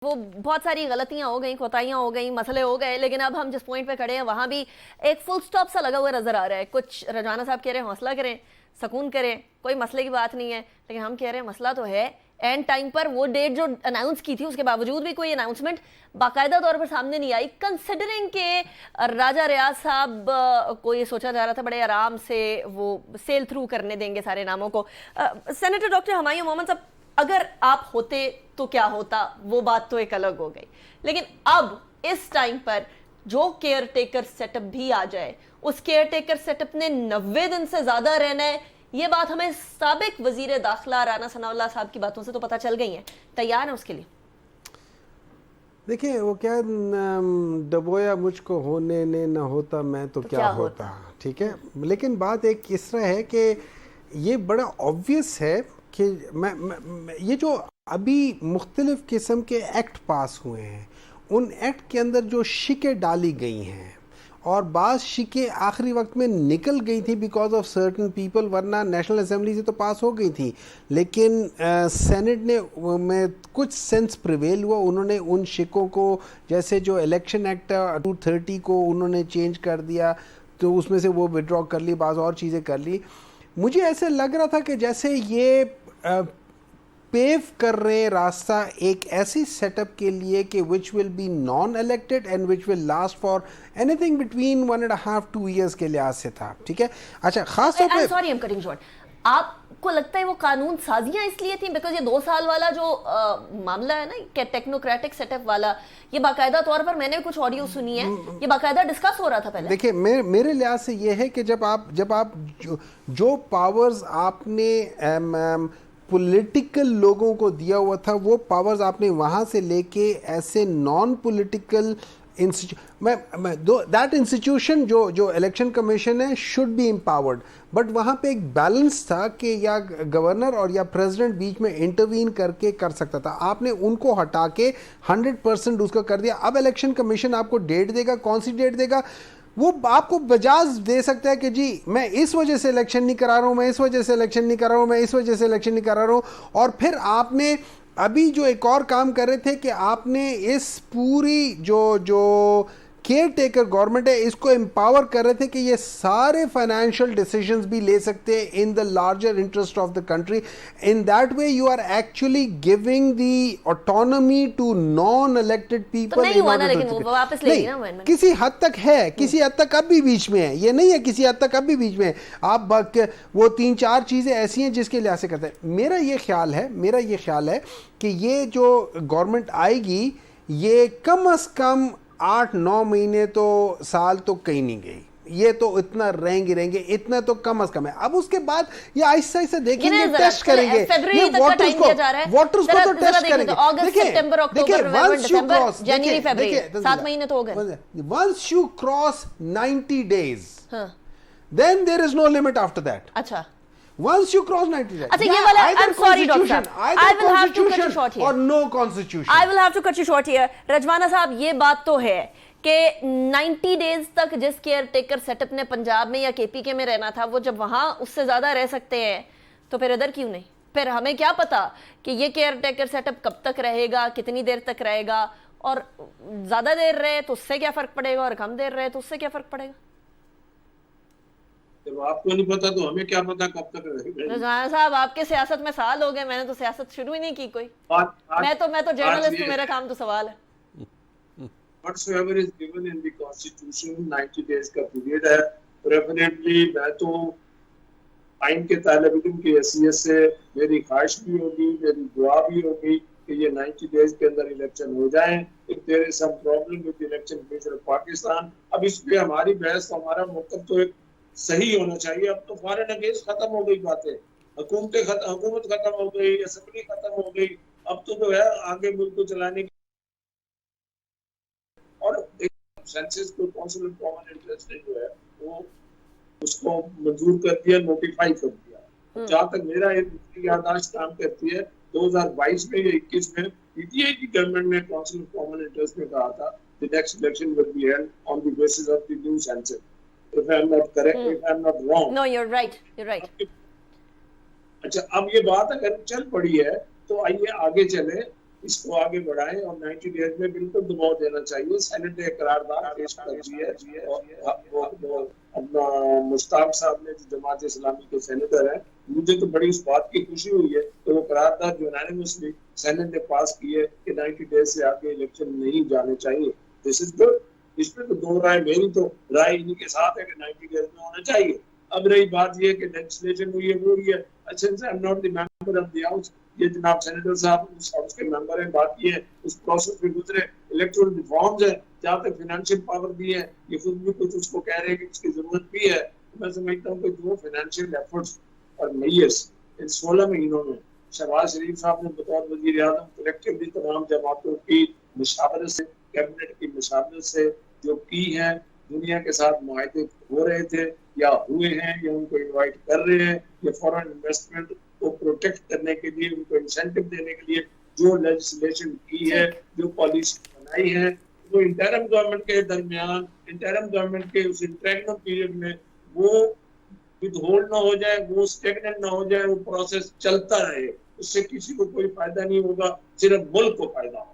वो बहुत सारी गलतियां हो गई, कोताहियां हो गई, मसले हो गए, लेकिन अब हम जिस पॉइंट पे खड़े हैं वहां भी एक फुल स्टॉप सा लगा हुआ नजर आ रहा है। कुछ रजाना साहब कह रहे हैं हौसला करें, सुकून करें, कोई मसले की बात नहीं है, लेकिन हम कह रहे हैं मसला तो है। एंड टाइम पर वो डेट जो अनाउंस की थी उसके बावजूद भी कोई अनाउंसमेंट बाकायदा तौर पर सामने नहीं आई, कंसिडरिंग के राजा रियाज साहब को ये सोचा जा रहा था बड़े आराम से वो सेल थ्रू करने देंगे सारे नामों को। सेनेटर डॉक्टर हुमायूं मोहम्मद साहब, अगर आप होते तो क्या होता, वो बात तो एक अलग हो गई, लेकिन अब इस टाइम पर जो केयर टेकर सेटअप भी आ जाए, उस केयर टेकर सेटअप ने 90 दिन से ज्यादा रहना है, ये बात हमें साबिक वजीर दाखिला राना सनाउल्लाह साहब की बातों से तो पता चल गई है। तैयार है उसके लिए? देखिए वो क्या डबोया मुझको होने ने न होता मैं तो क्या होता, ठीक है। लेकिन बात एक इस तरह है कि ये बड़ा ऑब्वियस है कि ये जो अभी मुख्तलिफ किस्म के एक्ट पास हुए हैं, उन एक्ट के अंदर जो शिकें डाली गई हैं और बाज़ शिकें आखिरी वक्त में निकल गई थी बिकॉज ऑफ सर्टन पीपल, वरना नेशनल असेंबली से तो पास हो गई थी, लेकिन सेनेट ने में कुछ सेंस प्रिवेल हुआ। उन्होंने उन शिकों को, जैसे जो इलेक्शन एक्ट 230 को उन्होंने चेंज कर दिया, तो उसमें से वो विड्रॉ कर ली, बाज़ और चीज़ें कर ली। मुझे ऐसे लग रहा था कि जैसे ये पेव कर रहे रास्ता एक ऐसी सेटअप के लिए कि which will be non elected and which will last for anything between 1.5-2 years के लिहाज से था, ठीक है। अच्छा, खास तौर पे sorry I am cutting short, आपको लगता है वो कानून साजियां इसलिए थी बिकॉज ये 2 साल वाला जो मामला है ना, टेक्नोक्रेटिक सेटअप वाला, ये बाकायदा तौर पर मैंने कुछ ऑडियो सुनी है, ये बाकायदा डिस्कस हो रहा था पहले। देखिए मेरे लिहाज से ये है कि जब आप जो पावर्स आपने पॉलिटिकल लोगों को दिया हुआ था, वो पावर्स आपने वहाँ से लेके ऐसे नॉन पॉलिटिकल दैट इंस्टीट्यूशन जो इलेक्शन कमीशन है शुड बी एम्पावर्ड, बट वहाँ पे एक बैलेंस था कि या गवर्नर और या प्रेसिडेंट बीच में इंटरवीन करके कर सकता था। आपने उनको हटा के 100% उसका कर दिया। अब इलेक्शन कमीशन आपको डेट देगा, कौन सी डेट देगा? वो आपको बजाज दे सकता है कि जी मैं इस वजह से इलेक्शन नहीं करा रहा हूँ, मैं इस वजह से इलेक्शन नहीं करा रहा हूँ, मैं इस वजह से इलेक्शन नहीं करा रहा हूँ। और फिर आपने अभी जो एक और काम कर रहे थे कि आपने इस पूरी जो केयर टेकर गवर्नमेंट है, इसको एम्पावर कर रहे थे कि ये सारे फाइनेंशियल डिसीजंस भी ले सकते हैं in the larger interest of the country. In that way you are actually giving the autonomy to non elected people. किसी हद तक है, किसी हद तक अब भी बीच में है, ये नहीं है किसी हद तक अब भी बीच में है। आप वो 3-4 चीजें ऐसी हैं जिसके लिहाज से करते हैं। मेरा ये ख्याल है कि ये जो गवर्नमेंट आएगी, ये कम अज कम 8-9 महीने तो साल तो कहीं नहीं गई, ये तो इतना रहेंगे, इतना तो कम अज कम है। अब उसके बाद ये आहिस्ता से देखेंगे, टेस्ट करेंगे, ये वाटर्स को तो टेस्ट करेंगे। अगस्त, सितंबर, अक्टूबर, नवंबर, दिसंबर, जनवरी, फरवरी, 7 महीने तो हो गए। Once you cross 90 days, then there is no limit after that. अच्छा, once you cross 90 days, अच्छा, ये वाला, I'm sorry doctor, I will have to cut you short here, or no constitution. I will have to cut you short here. रजवाना साहब, ये बात तो है कि 90 डेज तक जिस केयर टेकर सेटअप ने पंजाब में या केपीके में रहना था, वो जब वहां उससे ज्यादा रह सकते हैं, तो फिर इधर क्यों नहीं? फिर हमें क्या पता कि ये केयर टेकर सेटअप कब तक रहेगा, कितनी देर तक रहेगा, और ज्यादा देर रहे तो उससे क्या फर्क पड़ेगा, और कम देर रहे तो उससे क्या फर्क पड़ेगा? जब आपको नहीं पता तो हमें क्या पता कब तक रहेगा। रज़वाना साहब, आपके सियासत में साल हो गए, मैंने तो सियासत शुरू ही नहीं की कोई। मैं तो जर्नलिस्ट हूं, मेरा काम तो सवाल है। Whatsoever is given in the constitution 90 days का पीरियड है। प्रेफरेबली मैं तो आइन के तालिब इल्म की हैसियत से मेरी ख्वाहिश भी होगी, मेरी दुआ भी होगी कि ये 90 डेज के अंदर इलेक्शन हो जाएं। If there is some problem with the election commission of Pakistan, अब इस पे हमारी बहस, हमारा मौक़िफ़ तो एक सही होना चाहिए। अब तो फॉरेन अगेंस्ट खत्म हो गई बातें, हुकूमत खत्म हो गई, असेंबली खत्म हो गई, अब तो जो है आगे मुल्क को चलाने की, और सेंसस को काउंसिल ऑफ कॉमन इंटरेस्ट ने जो है वो उसको मंजूर कर दिया, नोटिफाई कर दिया। जहाँ तक मेरा याददाश्त काम करती है, 2022 में या 21 में पीटीआई की गवर्नमेंट ने काउंसिल ऑफ कॉमन इंटरेस्ट में कहा था the next election will be held on the basis of the new census. If I am not correct, if I am not wrong. No, you're right. You're right. अच्छा, अब ये बात अगर चल पड़ी है तो आइए आगे चले इसको आगे बढ़ाएं और 90 डेज में बिल्कुल दबाव देना चाहिए। सेनेट ने करारदाद पेश कर दी है और अपना मुश्ताक साहब ने जो जमात इस्लामी के सेनेटर हैं, मुझे तो बड़ी इस बात की खुशी हुई है तो वो करारदाद यूनानिमसली सेनेट ने पास की है कि 90 डेज से आगे इलेक्शन नहीं जाने चाहिए। This is good. इसमें तो दो राय, मेरी तो राय इन्हीं के साथ है कि 90 डेज में होना चाहिए। अब रही बात ये कि लेजिस्लेशन हुई है वो हुई है, अच्छा I am not the member of the house, ये जनाब सेनेटर साहब उस हाउस के मेंबर हैं, बात ये है उस प्रोसेस में गुजरे, इलेक्टोरल रिफॉर्म्स है, जहाँ तक फाइनेंशियल पावर दी है, ये खुद भी कुछ उसको कह रहे हैं कि उसकी जरूरत भी है। मैं समझता हूँ कि जो फाइनेंशियल एफर्ट्स और मेयर्स इन 16 महीनों में शहबाज शरीफ साहब ने बतौर वजीर आजम कलेक्टिवली तमाम जमातों की मुशावरत से, कैबिनेट की मुशावरत से जो की है, दुनिया के साथ मुआहदे हो रहे थे या हुए हैं या उनको इनवाइट कर रहे हैं, या फॉरेन इन्वेस्टमेंट को प्रोटेक्ट करने के लिए, उनको इंसेंटिव देने के लिए जो लेजिस्लेशन की है, जो पॉलिसी बनाई है, वो इंटरिम गवर्नमेंट के दरमियान, इंटरिम गवर्नमेंट के उस इंटरिम पीरियड में वो विदहोल्ड ना हो जाए, वो स्टेगनेंट ना हो जाए, वो प्रोसेस चलता रहे। उससे किसी को कोई फायदा नहीं होगा, सिर्फ मुल्क को फायदा होगा।